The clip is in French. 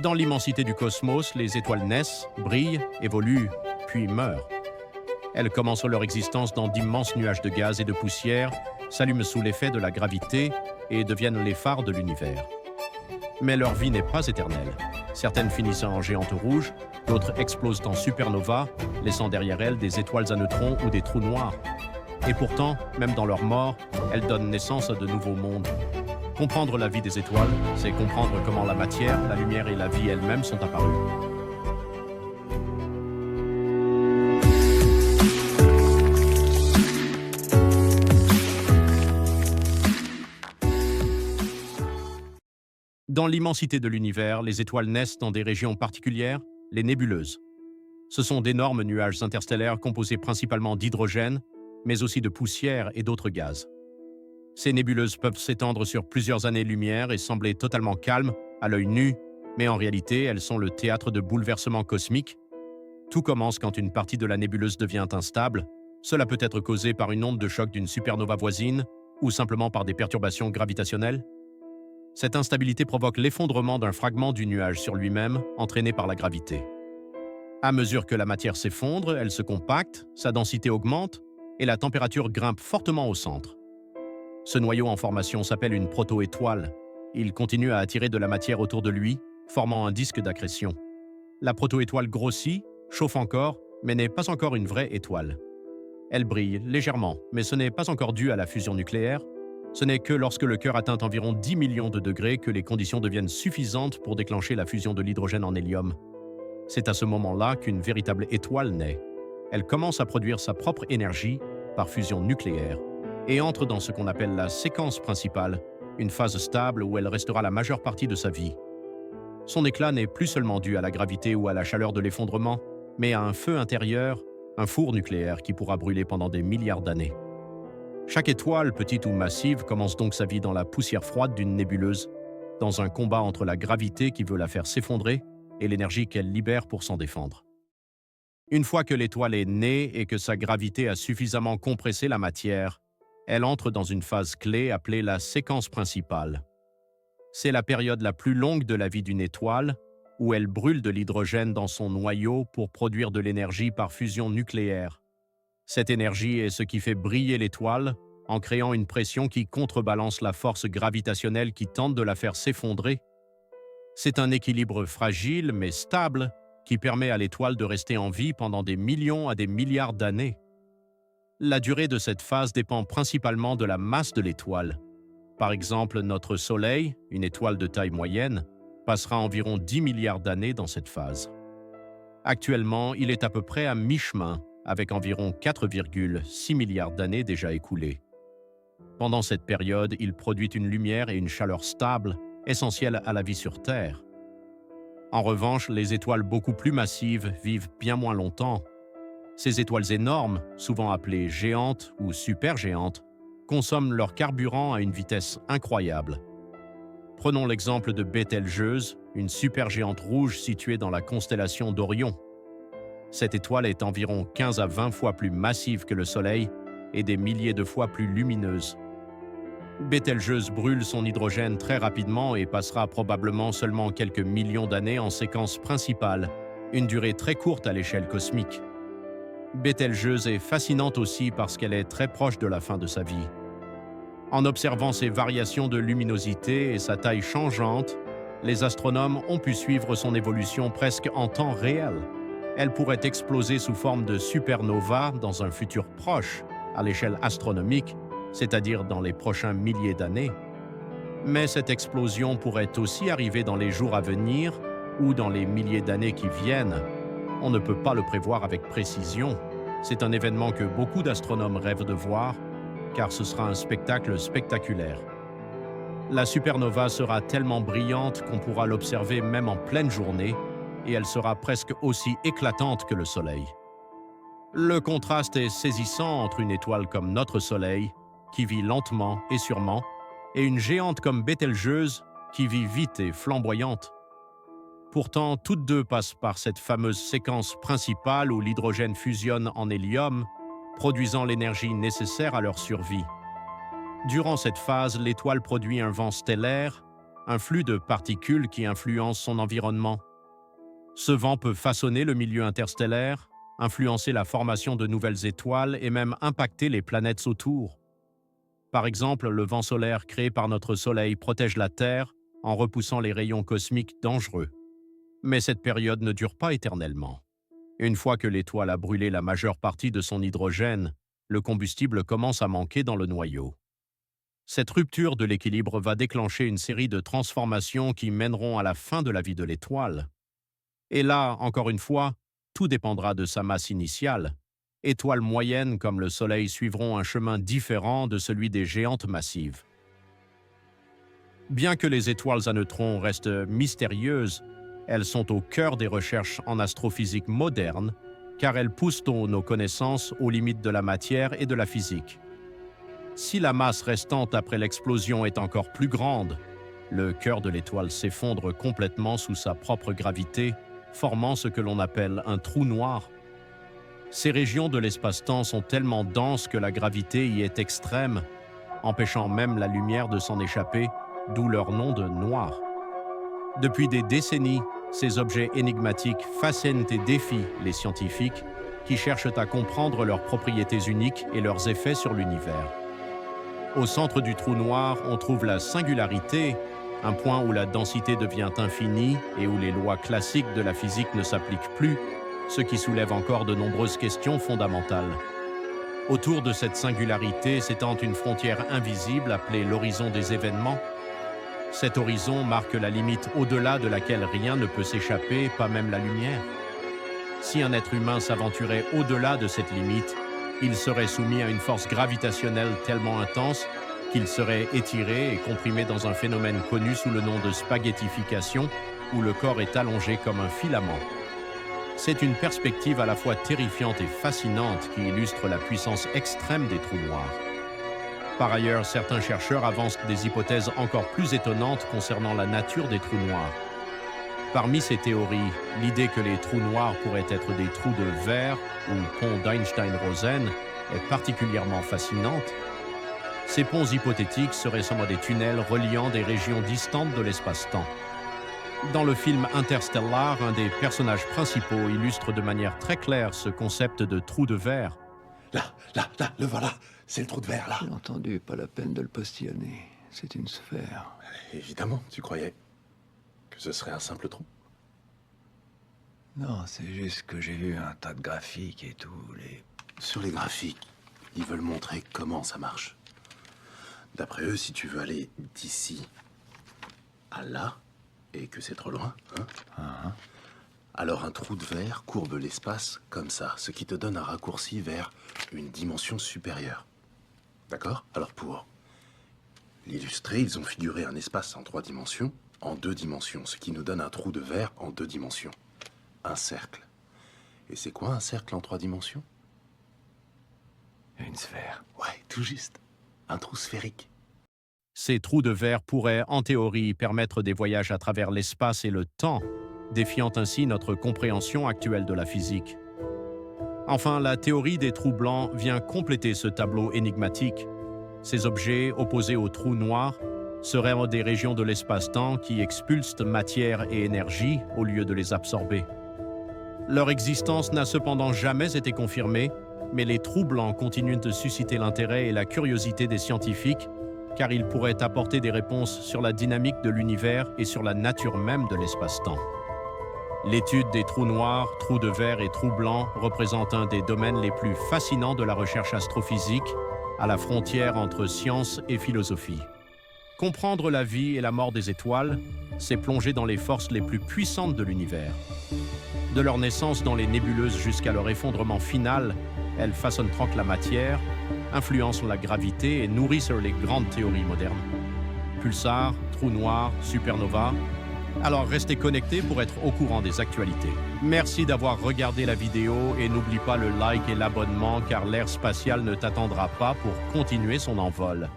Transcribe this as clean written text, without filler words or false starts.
Dans l'immensité du cosmos, les étoiles naissent, brillent, évoluent, puis meurent. Elles commencent leur existence dans d'immenses nuages de gaz et de poussière, s'allument sous l'effet de la gravité et deviennent les phares de l'univers. Mais leur vie n'est pas éternelle. Certaines finissent en géantes rouges, d'autres explosent en supernovas, laissant derrière elles des étoiles à neutrons ou des trous noirs. Et pourtant, même dans leur mort, elles donnent naissance à de nouveaux mondes. Comprendre la vie des étoiles, c'est comprendre comment la matière, la lumière et la vie elles-mêmes sont apparues. Dans l'immensité de l'univers, les étoiles naissent dans des régions particulières, les nébuleuses. Ce sont d'énormes nuages interstellaires composés principalement d'hydrogène, mais aussi de poussière et d'autres gaz. Ces nébuleuses peuvent s'étendre sur plusieurs années-lumière et sembler totalement calmes à l'œil nu, mais en réalité, elles sont le théâtre de bouleversements cosmiques. Tout commence quand une partie de la nébuleuse devient instable. Cela peut être causé par une onde de choc d'une supernova voisine ou simplement par des perturbations gravitationnelles. Cette instabilité provoque l'effondrement d'un fragment du nuage sur lui-même, entraîné par la gravité. À mesure que la matière s'effondre, elle se compacte, sa densité augmente et la température grimpe fortement au centre. Ce noyau en formation s'appelle une proto-étoile. Il continue à attirer de la matière autour de lui, formant un disque d'accrétion. La proto-étoile grossit, chauffe encore, mais n'est pas encore une vraie étoile. Elle brille légèrement, mais ce n'est pas encore dû à la fusion nucléaire. Ce n'est que lorsque le cœur atteint environ 10 millions de degrés que les conditions deviennent suffisantes pour déclencher la fusion de l'hydrogène en hélium. C'est à ce moment-là qu'une véritable étoile naît. Elle commence à produire sa propre énergie par fusion nucléaire et entre dans ce qu'on appelle la séquence principale, une phase stable où elle restera la majeure partie de sa vie. Son éclat n'est plus seulement dû à la gravité ou à la chaleur de l'effondrement, mais à un feu intérieur, un four nucléaire qui pourra brûler pendant des milliards d'années. Chaque étoile, petite ou massive, commence donc sa vie dans la poussière froide d'une nébuleuse, dans un combat entre la gravité qui veut la faire s'effondrer et l'énergie qu'elle libère pour s'en défendre. Une fois que l'étoile est née et que sa gravité a suffisamment compressé la matière, elle entre dans une phase clé appelée la séquence principale. C'est la période la plus longue de la vie d'une étoile, où elle brûle de l'hydrogène dans son noyau pour produire de l'énergie par fusion nucléaire. Cette énergie est ce qui fait briller l'étoile, en créant une pression qui contrebalance la force gravitationnelle qui tente de la faire s'effondrer. C'est un équilibre fragile mais stable qui permet à l'étoile de rester en vie pendant des millions à des milliards d'années. La durée de cette phase dépend principalement de la masse de l'étoile. Par exemple, notre Soleil, une étoile de taille moyenne, passera environ 10 milliards d'années dans cette phase. Actuellement, il est à peu près à mi-chemin, avec environ 4,6 milliards d'années déjà écoulées. Pendant cette période, il produit une lumière et une chaleur stables, essentielles à la vie sur Terre. En revanche, les étoiles beaucoup plus massives vivent bien moins longtemps. Ces étoiles énormes, souvent appelées géantes ou supergéantes, consomment leur carburant à une vitesse incroyable. Prenons l'exemple de Bételgeuse, une supergéante rouge située dans la constellation d'Orion. Cette étoile est environ 15 à 20 fois plus massive que le Soleil et des milliers de fois plus lumineuse. Bételgeuse brûle son hydrogène très rapidement et passera probablement seulement quelques millions d'années en séquence principale, une durée très courte à l'échelle cosmique. Bételgeuse est fascinante aussi parce qu'elle est très proche de la fin de sa vie. En observant ses variations de luminosité et sa taille changeante, les astronomes ont pu suivre son évolution presque en temps réel. Elle pourrait exploser sous forme de supernova dans un futur proche, à l'échelle astronomique, c'est-à-dire dans les prochains milliers d'années. Mais cette explosion pourrait aussi arriver dans les jours à venir ou dans les milliers d'années qui viennent. On ne peut pas le prévoir avec précision. C'est un événement que beaucoup d'astronomes rêvent de voir, car ce sera un spectacle spectaculaire. La supernova sera tellement brillante qu'on pourra l'observer même en pleine journée, et elle sera presque aussi éclatante que le Soleil. Le contraste est saisissant entre une étoile comme notre Soleil, qui vit lentement et sûrement, et une géante comme Bételgeuse, qui vit vite et flamboyante. Pourtant, toutes deux passent par cette fameuse séquence principale où l'hydrogène fusionne en hélium, produisant l'énergie nécessaire à leur survie. Durant cette phase, l'étoile produit un vent stellaire, un flux de particules qui influence son environnement. Ce vent peut façonner le milieu interstellaire, influencer la formation de nouvelles étoiles et même impacter les planètes autour. Par exemple, le vent solaire créé par notre Soleil protège la Terre en repoussant les rayons cosmiques dangereux. Mais cette période ne dure pas éternellement. Une fois que l'étoile a brûlé la majeure partie de son hydrogène, le combustible commence à manquer dans le noyau. Cette rupture de l'équilibre va déclencher une série de transformations qui mèneront à la fin de la vie de l'étoile. Et là, encore une fois, tout dépendra de sa masse initiale. Étoiles moyennes comme le Soleil suivront un chemin différent de celui des géantes massives. Bien que les étoiles à neutrons restent mystérieuses, elles sont au cœur des recherches en astrophysique moderne, car elles poussent nos connaissances aux limites de la matière et de la physique. Si la masse restante après l'explosion est encore plus grande, le cœur de l'étoile s'effondre complètement sous sa propre gravité, formant ce que l'on appelle un trou noir. Ces régions de l'espace-temps sont tellement denses que la gravité y est extrême, empêchant même la lumière de s'en échapper, d'où leur nom de noir. Depuis des décennies, ces objets énigmatiques fascinent et défient les scientifiques qui cherchent à comprendre leurs propriétés uniques et leurs effets sur l'univers. Au centre du trou noir, on trouve la singularité, un point où la densité devient infinie et où les lois classiques de la physique ne s'appliquent plus, ce qui soulève encore de nombreuses questions fondamentales. Autour de cette singularité s'étend une frontière invisible appelée l'horizon des événements. Cet horizon marque la limite au-delà de laquelle rien ne peut s'échapper, pas même la lumière. Si un être humain s'aventurait au-delà de cette limite, il serait soumis à une force gravitationnelle tellement intense qu'il serait étiré et comprimé dans un phénomène connu sous le nom de spaghettification, où le corps est allongé comme un filament. C'est une perspective à la fois terrifiante et fascinante qui illustre la puissance extrême des trous noirs. Par ailleurs, certains chercheurs avancent des hypothèses encore plus étonnantes concernant la nature des trous noirs. Parmi ces théories, l'idée que les trous noirs pourraient être des trous de verre ou ponts d'Einstein-Rosen est particulièrement fascinante. Ces ponts hypothétiques seraient sans des tunnels reliant des régions distantes de l'espace-temps. Dans le film Interstellar, un des personnages principaux illustre de manière très claire ce concept de trou de verre. Là, le voilà. C'est le trou de verre, là. J'ai entendu, pas la peine de le postillonner. C'est une sphère. Évidemment, tu croyais que ce serait un simple trou? Non, c'est juste que j'ai vu un tas de graphiques et tout, Sur les graphiques, ils veulent montrer comment ça marche. D'après eux, si tu veux aller d'ici à là, et que c'est trop loin, alors un trou de verre courbe l'espace comme ça, ce qui te donne un raccourci vers une dimension supérieure. D'accord? Alors pour l'illustrer, ils ont figuré un espace en 3 dimensions, en 2 dimensions, ce qui nous donne un trou de verre en 2 dimensions. Un cercle. Et c'est quoi un cercle en 3 dimensions? Une sphère. Ouais, tout juste. Un trou sphérique. Ces trous de verre pourraient, en théorie, permettre des voyages à travers l'espace et le temps, défiant ainsi notre compréhension actuelle de la physique. Enfin, la théorie des trous blancs vient compléter ce tableau énigmatique. Ces objets, opposés aux trous noirs, seraient des régions de l'espace-temps qui expulsent matière et énergie au lieu de les absorber. Leur existence n'a cependant jamais été confirmée, mais les trous blancs continuent de susciter l'intérêt et la curiosité des scientifiques, car ils pourraient apporter des réponses sur la dynamique de l'univers et sur la nature même de l'espace-temps. L'étude des trous noirs, trous de verre et trous blancs représente un des domaines les plus fascinants de la recherche astrophysique, à la frontière entre science et philosophie. Comprendre la vie et la mort des étoiles, c'est plonger dans les forces les plus puissantes de l'univers. De leur naissance dans les nébuleuses jusqu'à leur effondrement final, elles façonnent la matière, influencent la gravité et nourrissent les grandes théories modernes. Pulsars, trous noirs, supernovas. Alors restez connectés pour être au courant des actualités. Merci d'avoir regardé la vidéo et n'oublie pas le like et l'abonnement car l'ère spatiale ne t'attendra pas pour continuer son envol.